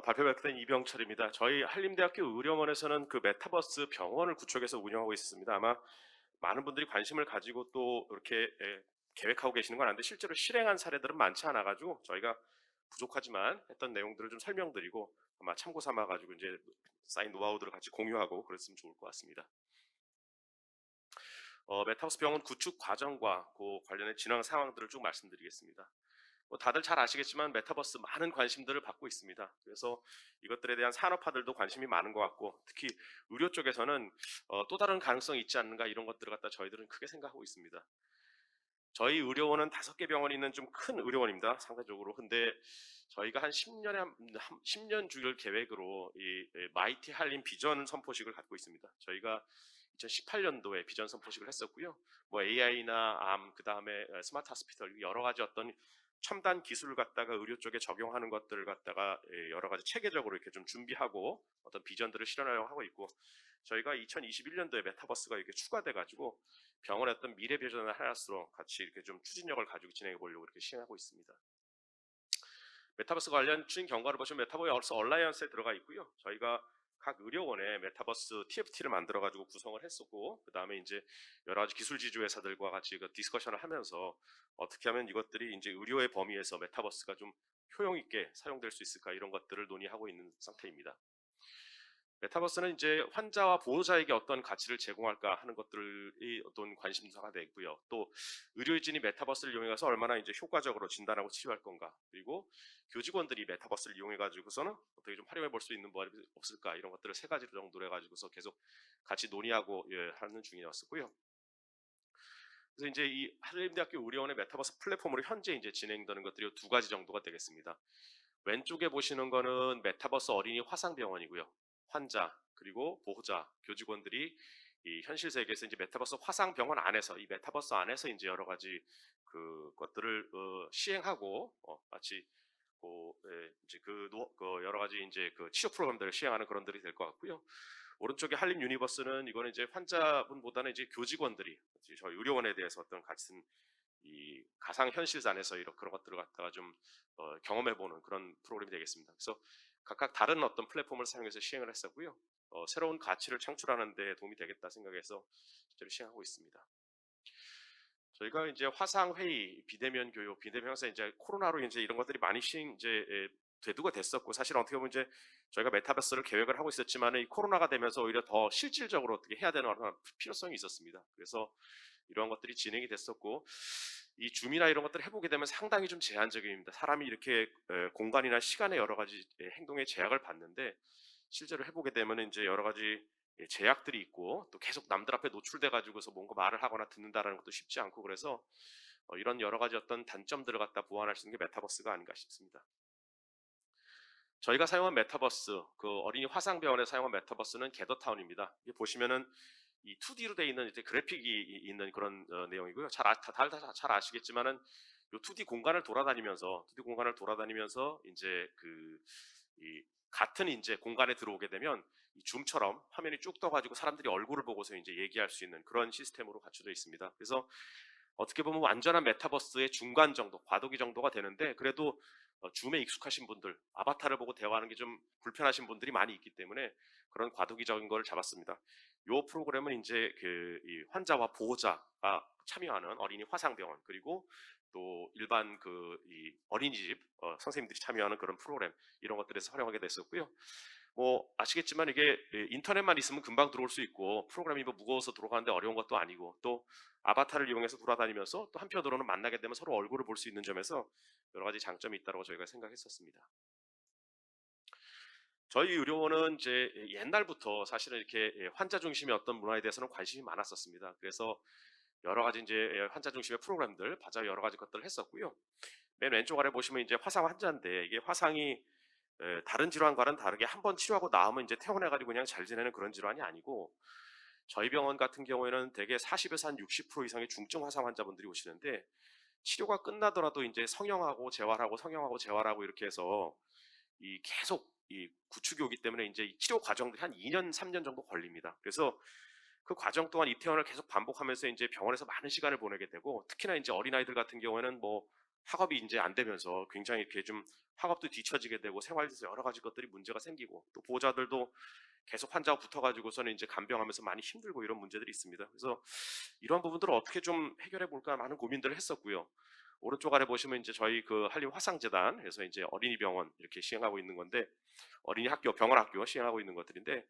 발표된 이병철입니다. 저희 한림대학교 의료원에서는 그 메타버스 병원을 구축해서 운영하고 있습니다. 아마 많은 분들이 관심을 가지고 또 이렇게 계획하고 계시는 건 아는데 실제로 실행한 사례들은 많지 않아 가지고 저희가 부족하지만 했던 내용들을 좀 설명드리고 아마 참고 삼아 가지고 이제 쌓인 노하우들을 같이 공유하고 그랬으면 좋을 것 같습니다. 메타버스 병원 구축 과정과 그 관련된 진행 상황들을 쭉 말씀드리겠습니다. 다들 잘 아시겠지만 메타버스 많은 관심들을 받고 있습니다. 그래서 이것들에 대한 산업화들도 관심이 많은 것 같고 특히 의료 쪽에서는 또 다른 가능성이 있지 않는가 이런 것들을 갖다 저희들은 크게 생각하고 있습니다. 저희 의료원은 5개 병원이 있는 좀 큰 의료원입니다. 상대적으로. 근데 저희가 한 10년 주일 계획으로 이 마이티 한림 비전 선포식을 갖고 있습니다. 저희가 2018년도에 비전 선포식을 했었고요. 뭐 AI나 암, 그 다음에 스마트 하스피털 여러 가지 어떤 첨단 기술을 갖다가 의료 쪽에 적용하는 것들을 갖다가 여러 가지 체계적으로 이렇게 좀 준비하고 어떤 비전들을 실현하려고 하고 있고 저희가 2021년도에 메타버스가 이렇게 추가돼 가지고 병원의 어떤 미래 비전을 하나로 같이 이렇게 좀 추진력을 가지고 진행해 보려고 이렇게 시행하고 있습니다. 메타버스 관련 추진 경과를 보시면 메타버스 얼라이언스에 들어가 있고요. 저희가 각 의료원에 메타버스 TFT를 만들어 가지고 구성을 했었고 그 다음에 이제 여러 가지 기술 지주 회사들과 같이 그 디스커션을 하면서 어떻게 하면 이것들이 이제 의료의 범위에서 메타버스가 좀 효용 있게 사용될 수 있을까 이런 것들을 논의하고 있는 상태입니다. 메타버스는 이제 환자와 보호자에게 어떤 가치를 제공할까 하는 것들이 어떤 관심사가 되고요. 또 의료진이 메타버스를 이용해서 얼마나 이제 효과적으로 진단하고 치료할 건가. 그리고 교직원들이 메타버스를 이용해 가지고서는 어떻게 좀 활용해 볼 수 있는 뭐 없을까 이런 것들을 3가지 정도로 해 가지고서 계속 같이 논의하고 하는 중이었었고요. 그래서 이제 이 한림대학교 의료원의 메타버스 플랫폼으로 현재 이제 진행되는 것들이 2가지 정도가 되겠습니다. 왼쪽에 보시는 거는 메타버스 어린이 화상병원이고요. 환자 그리고 보호자, 교직원들이 이 현실 세계에서 이제 메타버스 화상병원 안에서 이 메타버스 안에서 이제 여러 가지 그 것들을 시행하고 마치 이제 그 여러 가지 이제 그 치료 프로그램들을 시행하는 그런 들이 될 것 같고요. 오른쪽에 한림 유니버스는 이거는 이제 환자분보다는 이제 교직원들이 저희 의료원에 대해서 어떤 같은 이 가상 현실산에서 이런 그런 것들을 갖다가 좀 경험해보는 그런 프로그램이 되겠습니다. 그래서 각각 다른 어떤 플랫폼을 사용해서 시행을 했었고요. 새로운 가치를 창출하는 데 도움이 되겠다 생각해서 실제로 시행하고 있습니다. 저희가 이제 화상 회의, 비대면 교육, 비대면 행사 이제 코로나로 이제 이런 것들이 많이 시행 이제 되두가 됐었고 사실 어떻게 보면 이제 저희가 메타버스를 계획을 하고 있었지만 이 코로나가 되면서 오히려 더 실질적으로 어떻게 해야 되는 그런 필요성이 있었습니다. 그래서 이러한 것들이 진행이 됐었고 이 줌이나 이런 것들을 해보게 되면 상당히 좀 제한적입니다. 사람이 이렇게 공간이나 시간에 여러 가지 행동에 제약을 받는데 실제로 해보게 되면 이제 여러 가지 제약들이 있고 또 계속 남들 앞에 노출돼 가지고서 뭔가 말을 하거나 듣는다라는 것도 쉽지 않고 그래서 이런 여러 가지 어떤 단점들을 갖다 보완할 수 있는 게 메타버스가 아닌가 싶습니다. 저희가 사용한 메타버스, 그 어린이 화상병원에 사용한 메타버스는 게더타운입니다. 이게 보시면은 이 2D로 되어 있는 이제 그래픽이 있는 그런 내용이고요. 잘 아시겠지만은 요 2D 공간을 돌아다니면서 2D 공간을 돌아다니면서 이제 이 같은 이제 공간에 들어오게 되면 이 줌처럼 화면이 쭉 떠가지고 사람들이 얼굴을 보고서 이제 얘기할 수 있는 그런 시스템으로 갖춰져 있습니다. 그래서 어떻게 보면 완전한 메타버스의 중간 정도, 과도기 정도가 되는데 그래도 줌에 익숙하신 분들, 아바타를 보고 대화하는 게 좀 불편하신 분들이 많이 있기 때문에 그런 과도기적인 거를 잡았습니다. 이 프로그램은 이제 이 환자와 보호자가 참여하는 어린이 화상병원 그리고 또 일반 이 어린이집 선생님들이 참여하는 그런 프로그램 이런 것들에서 활용하게 됐었고요. 뭐 아시겠지만 이게 인터넷만 있으면 금방 들어올 수 있고 프로그램이 뭐 무거워서 들어가는데 어려운 것도 아니고 또 아바타를 이용해서 돌아다니면서 또 한편으로는 만나게 되면 서로 얼굴을 볼 수 있는 점에서 여러 가지 장점이 있다고 저희가 생각했었습니다. 저희 의료원은 이제 옛날부터 사실은 이렇게 환자 중심의 어떤 문화에 대해서는 관심이 많았었습니다. 그래서 여러 가지 이제 환자 중심의 프로그램들, 바자 여러 가지 것들을 했었고요. 맨 왼쪽 아래 보시면 이제 화상 환자인데 이게 화상이 다른 질환과는 다르게 한번 치료하고 나오면 이제 퇴원해가지고 그냥 잘 지내는 그런 질환이 아니고 저희 병원 같은 경우에는 대개 40에서 한 60% 이상의 중증 화상 환자분들이 오시는데 치료가 끝나더라도 이제 성형하고 재활하고 성형하고 재활하고 이렇게 해서 이 계속 이 구축이 오기 때문에 이제 이 치료 과정들이 한 2년, 3년 정도 걸립니다. 그래서 그 과정 동안 입퇴원을 계속 반복하면서 이제 병원에서 많은 시간을 보내게 되고 특히나 이제 어린아이들 같은 경우에는 뭐 학업이 이제 안 되면서 굉장히 이렇게 좀 학업도 뒤처지게 되고 생활에서 여러 가지 것들이 문제가 생기고 또 보호자들도 계속 환자가 붙어가지고서는 이제 간병하면서 많이 힘들고 이런 문제들이 있습니다. 그래서 이런 부분들을 어떻게 좀 해결해 볼까 많은 고민들을 했었고요. 오른쪽 아래 보시면 이제 저희 그 한림 화상재단에서 이제 어린이 병원 이렇게 시행하고 있는 건데 어린이 학교, 병원 학교 시행하고 있는 것들인데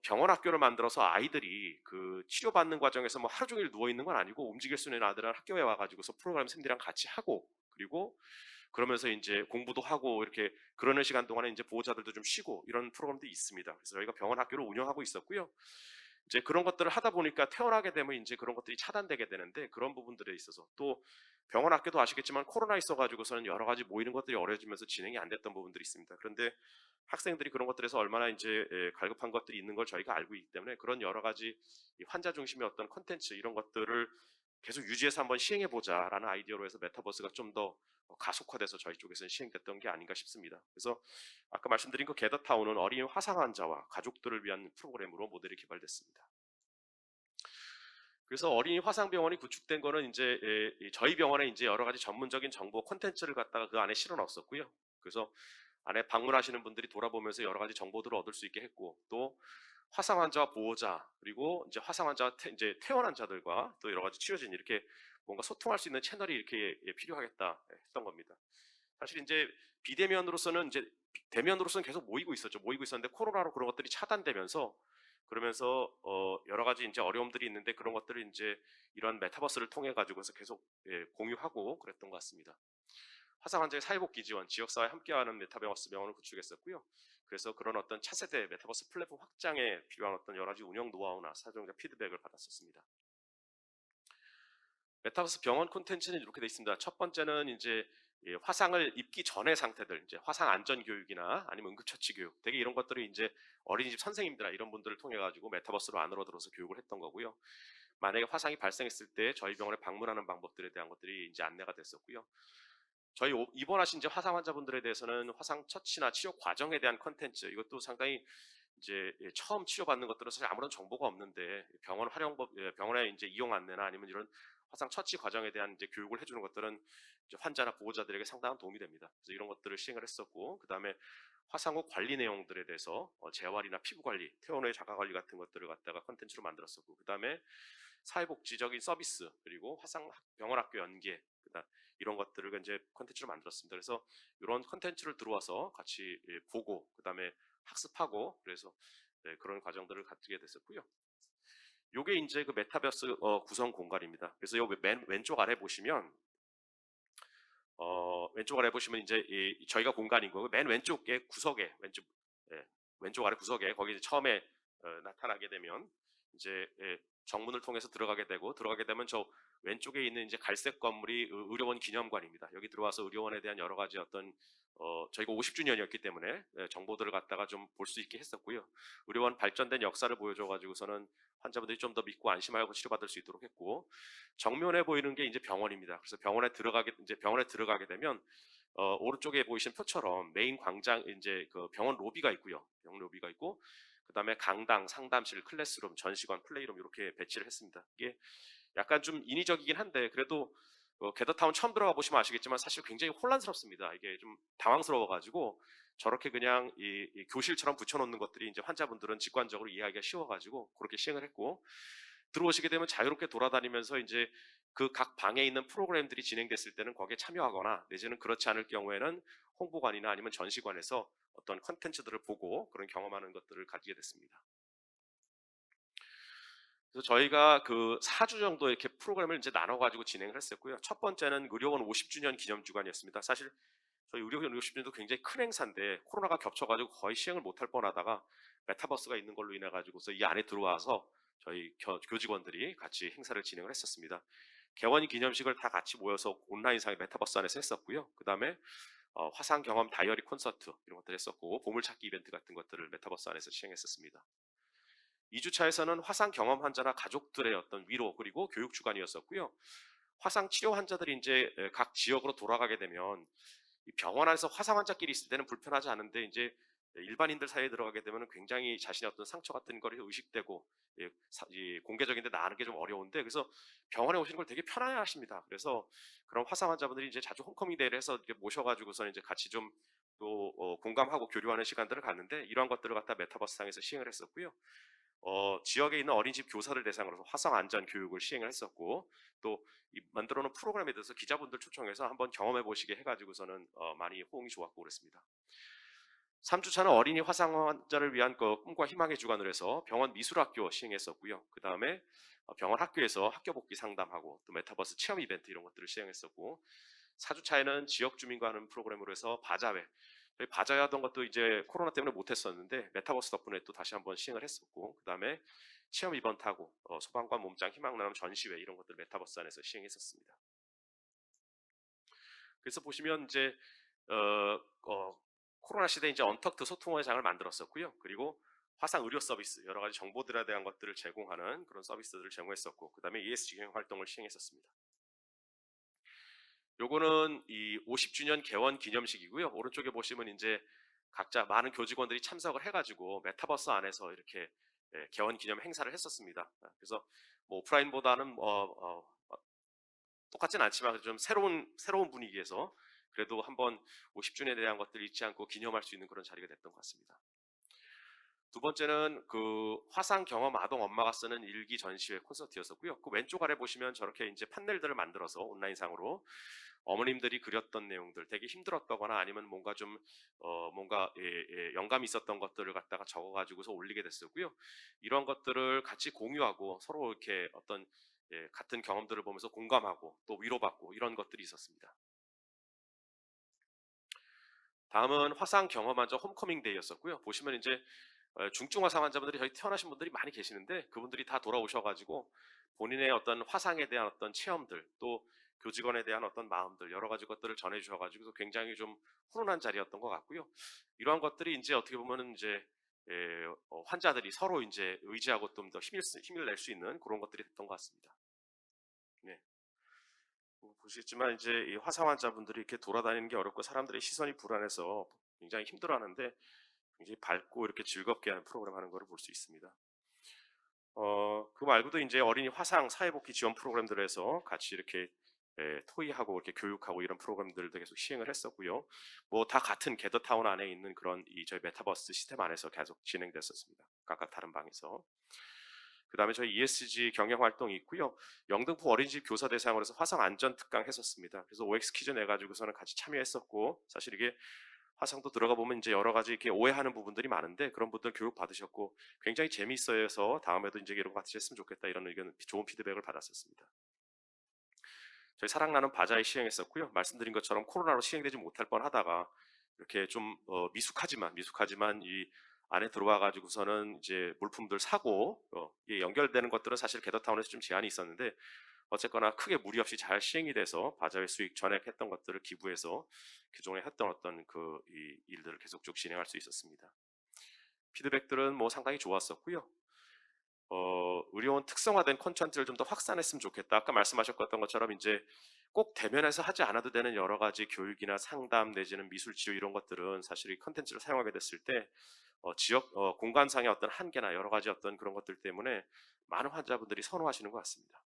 병원 학교를 만들어서 아이들이 그 치료받는 과정에서 뭐 하루 종일 누워 있는 건 아니고 움직일 수 있는 아들은 학교에 와가지고서 프로그램 쌤들이랑 같이 하고 그리고 그러면서 이제 공부도 하고 이렇게 그러는 시간 동안에 이제 보호자들도 좀 쉬고 이런 프로그램도 있습니다. 그래서 저희가 병원 학교를 운영하고 있었고요. 이제 그런 것들을 하다 보니까 태어나게 되면 이제 그런 것들이 차단되게 되는데 그런 부분들에 있어서 또 병원 학교도 아시겠지만 코로나 있어가지고서는 여러 가지 모이는 것들이 어려워지면서 진행이 안 됐던 부분들이 있습니다. 그런데 학생들이 그런 것들에서 얼마나 이제 갈급한 것들이 있는 걸 저희가 알고 있기 때문에 그런 여러 가지 환자 중심의 어떤 컨텐츠 이런 것들을 계속 유지해서 한번 시행해 보자라는 아이디어로 해서 메타버스가 좀 더 가속화돼서 저희 쪽에서는 시행됐던 게 아닌가 싶습니다. 그래서 아까 말씀드린 그 게더타운은 어린이 화상 환자와 가족들을 위한 프로그램으로 모델이 개발됐습니다. 그래서 어린이 화상병원이 구축된 거는 이제 저희 병원에 이제 여러 가지 전문적인 정보 콘텐츠를 갖다가 그 안에 실어 넣었었고요. 그래서 안에 방문하시는 분들이 돌아보면서 여러 가지 정보들을 얻을 수 있게 했고 또 화상 환자와 보호자 그리고 이제 화상 환자 이제 퇴원 환자들과 또 여러 가지 치료진 이렇게 뭔가 소통할 수 있는 채널이 이렇게 필요하겠다 했던 겁니다. 사실 이제 비대면으로서는 이제 대면으로서는 계속 모이고 있었죠. 모이고 있었는데 코로나로 그런 것들이 차단되면서 그러면서 여러 가지 이제 어려움들이 있는데 그런 것들을 이제 이런 메타버스를 통해 가지고서 계속 공유하고 그랬던 것 같습니다. 화상 환자의 사회복귀 지원, 지역사회 함께하는 메타버스 병원을 구축했었고요. 그래서 그런 어떤 차세대 메타버스 플랫폼 확장에 필요한 어떤 여러 가지 운영 노하우나 사용자 피드백을 받았었습니다. 메타버스 병원 콘텐츠는 이렇게 되어 있습니다. 첫 번째는 이제 화상을 입기 전의 상태들, 이제 화상 안전 교육이나 아니면 응급처치 교육, 되게 이런 것들을 이제 어린이집 선생님들이나 이런 분들을 통해 가지고 메타버스로 안으로 들어서 교육을 했던 거고요. 만약에 화상이 발생했을 때 저희 병원에 방문하는 방법들에 대한 것들이 이제 안내가 됐었고요. 저희 입원하신 이제 화상 환자분들에 대해서는 화상 처치나 치료 과정에 대한 컨텐츠 이것도 상당히 이제 처음 치료받는 것들은 사실 아무런 정보가 없는데 병원 활용법, 병원에 이제 이용 안내나 아니면 이런 화상 처치 과정에 대한 이제 교육을 해주는 것들은 이제 환자나 보호자들에게 상당한 도움이 됩니다. 그래서 이런 것들을 시행을 했었고, 그 다음에 화상 후 관리 내용들에 대해서 재활이나 피부 관리, 퇴원 후의 자가 관리 같은 것들을 갖다가 컨텐츠로 만들었었고, 그 다음에 사회복지적인 서비스 그리고 화상 병원 학교 연계, 그다음 이런 것들을 이제 컨텐츠로 만들었습니다. 그래서 이런 컨텐츠를 들어와서 같이 보고 그다음에 학습하고 그래서 그런 과정들을 갖게 됐었고요. 요게 이제 그 메타버스 구성 공간입니다. 그래서 요 맨 왼쪽 아래 보시면 왼쪽 아래 보시면 이제 저희가 공간인 거고 맨 왼쪽에 구석에 예, 왼쪽 아래 구석에 거기 이제 처음에 나타나게 되면 이제 정문을 통해서 들어가게 되고 들어가게 되면 저 왼쪽에 있는 이제 갈색 건물이 의료원 기념관입니다. 여기 들어와서 의료원에 대한 여러 가지 어떤 저희가 50주년이었기 때문에 정보들을 갖다가 좀 볼 수 있게 했었고요. 의료원 발전된 역사를 보여줘 가지고서는 환자분들이 좀 더 믿고 안심하고 치료받을 수 있도록 했고 정면에 보이는 게 이제 병원입니다. 그래서 병원에 들어가게 되면 오른쪽에 보이신 표처럼 메인 광장 이제 그 병원 로비가 있고요. 병원 로비가 있고 그다음에 강당, 상담실, 클래스룸, 전시관, 플레이룸 이렇게 배치를 했습니다. 이게 약간 좀 인위적이긴 한데 그래도 게더타운 처음 들어가 보시면 아시겠지만 사실 굉장히 혼란스럽습니다. 이게 좀 당황스러워가지고 저렇게 그냥 이 교실처럼 붙여놓는 것들이 이제 환자분들은 직관적으로 이해하기가 쉬워가지고 그렇게 시행을 했고 들어오시게 되면 자유롭게 돌아다니면서 이제 그 각 방에 있는 프로그램들이 진행됐을 때는 거기에 참여하거나 내지는 그렇지 않을 경우에는 홍보관이나 아니면 전시관에서 어떤 컨텐츠들을 보고 그런 경험하는 것들을 가지게 됐습니다. 그래서 저희가 그 4주 정도 이렇게 프로그램을 이제 나눠가지고 진행을 했었고요. 첫 번째는 의료원 50주년 기념 주간이었습니다. 사실 저희 의료원 50주년도 굉장히 큰 행사인데 코로나가 겹쳐가지고 거의 시행을 못할 뻔하다가 메타버스가 있는 걸로 인해 가지고서 이 안에 들어와서 저희 교직원들이 같이 행사를 진행을 했었습니다. 개원 기념식을 다 같이 모여서 온라인상의 메타버스 안에서 했었고요. 그 다음에 화상 경험 다이어리 콘서트 이런 것들 했었고 보물찾기 이벤트 같은 것들을 메타버스 안에서 시행했었습니다. 2주차에서는 화상 경험 환자나 가족들의 어떤 위로 그리고 교육 주간이었었고요. 화상 치료 환자들이 이제 각 지역으로 돌아가게 되면 병원 안에서 화상 환자끼리 있을 때는 불편하지 않은데 이제 일반인들 사이에 들어가게 되면 굉장히 자신의 어떤 상처 같은 거를 의식되고 이 공개적인데 나가는 게 좀 어려운데, 그래서 병원에 오시는 걸 되게 편안해 하십니다. 그래서 그런 화상 환자분들이 이제 자주 홈커밍 데이를 해서 이렇게 모셔가지고서 이제 같이 좀 또 공감하고 교류하는 시간들을 갖는데, 이러한 것들을 갖다 메타버스 상에서 시행을 했었고요. 지역에 있는 어린이집 교사들 대상으로 화상 안전 교육을 시행을 했었고, 또 만들어 놓은 프로그램에 대해서 기자분들 초청해서 한번 경험해 보시게 해가지고서는 많이 호응이 좋았고 그랬습니다. 3주차는 어린이 화상 환자를 위한 그 꿈과 희망의 주간으로 해서 병원 미술학교 시행했었고요. 그 다음에 병원 학교에서 학교 복귀 상담하고 또 메타버스 체험 이벤트 이런 것들을 시행했었고, 4주차에는 지역 주민과 하는 프로그램으로 해서 바자회, 저희 바자회 하던 것도 이제 코로나 때문에 못했었는데 메타버스 덕분에 또 다시 한번 시행을 했었고, 그 다음에 체험 이벤트하고 소방관 몸짱 희망나눔 전시회 이런 것들 메타버스 안에서 시행했었습니다. 그래서 보시면 이제 어, 어, 코로나 시대에 이제 언택트 소통의 장을 만들었었고요. 그리고 화상 의료 서비스, 여러 가지 정보들에 대한 것들을 제공하는 그런 서비스들을 제공했었고, 그 다음에 ESG 경영 활동을 시행했었습니다. 요거는 이 50주년 개원 기념식이고요. 오른쪽에 보시면 이제 각자 많은 교직원들이 참석을 해가지고 메타버스 안에서 이렇게 개원 기념 행사를 했었습니다. 그래서 뭐 오프라인보다는 똑같진 않지만 좀 새로운 분위기에서 그래도 한번 50주년에 대한 것들 잊지 않고 기념할 수 있는 그런 자리가 됐던 것 같습니다. 두 번째는 그 화상 경험 아동 엄마가 쓰는 일기 전시회 콘서트였었고요. 그 왼쪽 아래 보시면 저렇게 이제 판넬들을 만들어서 온라인상으로 어머님들이 그렸던 내용들, 되게 힘들었다거나 아니면 뭔가 좀 뭔가 영감이 있었던 것들을 갖다가 적어가지고서 올리게 됐었고요. 이런 것들을 같이 공유하고 서로 이렇게 어떤 같은 경험들을 보면서 공감하고 또 위로받고 이런 것들이 있었습니다. 다음은 화상 경험 환자 홈커밍 데이였었고요. 보시면 이제 중증 화상 환자분들이 저희 태어나신 분들이 많이 계시는데, 그분들이 다 돌아오셔가지고 본인의 어떤 화상에 대한 어떤 체험들, 또 교직원에 대한 어떤 마음들, 여러 가지 것들을 전해주셔가지고 굉장히 좀 훈훈한 자리였던 것 같고요. 이러한 것들이 이제 어떻게 보면은 이제 환자들이 서로 이제 의지하고 좀 더 힘을 낼 수 있는 그런 것들이 됐던 것 같습니다. 네. 보시겠지만 이제 이 화상 환자분들이 이렇게 돌아다니는 게 어렵고 사람들의 시선이 불안해서 굉장히 힘들어하는데, 굉장히 밝고 이렇게 즐겁게 하는 프로그램 하는 거를 볼 수 있습니다. 그 말고도 이제 어린이 화상 사회복귀 지원 프로그램들에서 같이 이렇게 토의하고 이렇게 교육하고 이런 프로그램들도 계속 시행을 했었고요. 뭐 다 같은 게더타운 안에 있는 그런 이 저희 메타버스 시스템 안에서 계속 진행됐었습니다. 각각 다른 방에서. 그 다음에 저희 ESG 경영 활동이 있고요. 영등포 어린이집 교사 대상으로 해서 화상 안전 특강 했었습니다. 그래서 OX 퀴즈 내가지고서는 같이 참여했었고, 사실 이게 화상도 들어가 보면 이제 여러 가지 이렇게 오해하는 부분들이 많은데 그런 분들 교육 받으셨고 굉장히 재미있어요 해서 다음에도 이제 이런 거 같이 했으면 좋겠다 이런 의견, 좋은 피드백을 받았었습니다. 저희 사랑나는 바자회 시행했었고요. 말씀드린 것처럼 코로나로 시행되지 못할 뻔하다가 이렇게 좀 미숙하지만 이 안에 들어와 가지고서는 이제 물품들 사고 이게 연결되는 것들은 사실 게더타운에서 좀 제한이 있었는데, 어쨌거나 크게 무리 없이 잘 시행이 돼서 바자회 수익 전액했던 것들을 기부해서 기존에 했던 어떤 그 이 일들을 계속 쭉 진행할 수 있었습니다. 피드백들은 뭐 상당히 좋았었고요. 의료원 특성화된 콘텐츠를 좀 더 확산했으면 좋겠다. 아까 말씀하셨던 것처럼 이제 꼭 대면에서 하지 않아도 되는 여러 가지 교육이나 상담 내지는 미술 치유 이런 것들은 사실 이 콘텐츠를 사용하게 됐을 때 지역 공간상의 어떤 한계나 여러 가지 어떤 그런 것들 때문에 많은 환자분들이 선호하시는 것 같습니다.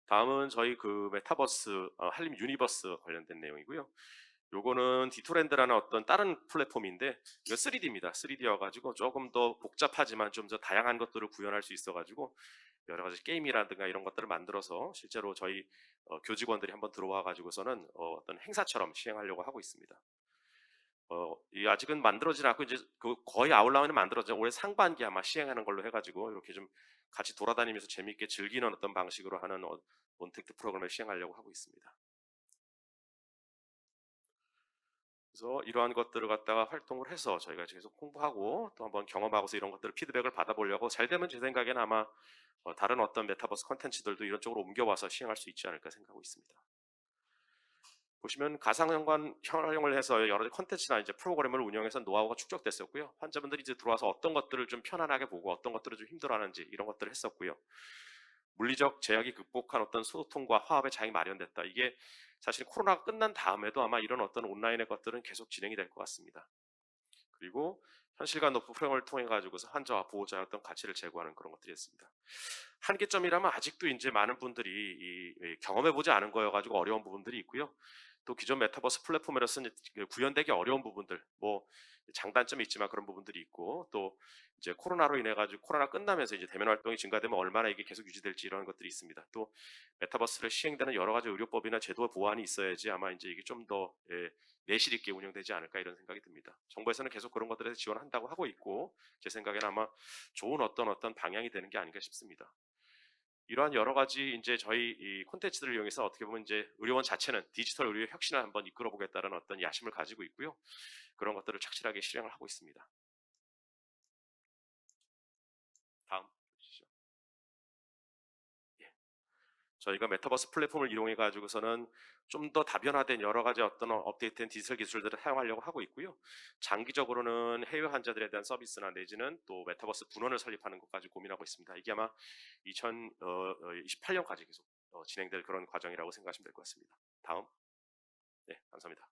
다음은 저희 그 메타버스 한림 유니버스 관련된 내용이고요. 요거는 디토랜드라는 어떤 다른 플랫폼인데 이거 3D입니다. 3D여가지고 조금 더 복잡하지만 좀 더 다양한 것들을 구현할 수 있어가지고 여러 가지 게임이라든가 이런 것들을 만들어서 실제로 저희 교직원들이 한번 들어와 가지고서는 어떤 행사처럼 시행하려고 하고 있습니다. 이 아직은 만들어지지 않고 이제 그 거의 아웃라인은 만들어져 올해 상반기 아마 시행하는 걸로 해가지고 이렇게 좀 같이 돌아다니면서 재미있게 즐기는 어떤 방식으로 하는 온택트 프로그램을 시행하려고 하고 있습니다. 그래서 이러한 것들을 갖다가 활동을 해서 저희가 계속 홍보하고 또 한번 경험하고서 이런 것들을 피드백을 받아보려고, 잘 되면 제 생각에는 아마 다른 어떤 메타버스 컨텐츠들도 이런 쪽으로 옮겨와서 시행할 수 있지 않을까 생각하고 있습니다. 보시면 가상현관 활용을 해서 여러 가지 컨텐츠나 이제 프로그램을 운영해서 노하우가 축적됐었고요. 환자분들이 이제 들어와서 어떤 것들을 좀 편안하게 보고 어떤 것들을 좀 힘들어하는지 이런 것들을 했었고요. 물리적 제약이 극복한 어떤 소통과 화합의 장이 마련됐다. 이게 사실 코로나가 끝난 다음에도 아마 이런 어떤 온라인의 것들은 계속 진행이 될 것 같습니다. 그리고 현실감 높은 프레임을 통해 가지고서 환자와 보호자의 어떤 가치를 제고하는 그런 것들이었습니다. 한계점이라면 아직도 이제 많은 분들이 이 경험해 보지 않은 거여 가지고 어려운 부분들이 있고요. 또 기존 메타버스 플랫폼으로서는 그 구현되기 어려운 부분들, 뭐 장단점이 있지만 그런 부분들이 있고, 또 이제 코로나로 인해 가지고 코로나 끝나면서 이제 대면 활동이 증가되면 얼마나 이게 계속 유지될지 이런 것들이 있습니다. 또 메타버스를 시행되는 여러 가지 의료법이나 제도 보완이 있어야지 아마 이제 이게 좀 더 내실 있게 운영되지 않을까 이런 생각이 듭니다. 정부에서는 계속 그런 것들에 지원한다고 하고 있고, 제 생각에는 아마 좋은 어떤 방향이 되는 게 아닌가 싶습니다. 이러한 여러 가지 이제 저희 이 콘텐츠들을 이용해서 어떻게 보면 이제 의료원 자체는 디지털 의료 혁신을 한번 이끌어 보겠다는 어떤 야심을 가지고 있고요. 그런 것들을 착실하게 실행을 하고 있습니다. 다음 보시죠. 예. 저희가 메타버스 플랫폼을 이용해 가지고서는 좀 더 다변화된 여러 가지 어떤 업데이트된 디지털 기술들을 사용하려고 하고 있고요. 장기적으로는 해외 환자들에 대한 서비스나 내지는 또 메타버스 분원을 설립하는 것까지 고민하고 있습니다. 이게 아마 2028년까지 계속 진행될 그런 과정이라고 생각하시면 될 것 같습니다. 다음. 네, 감사합니다.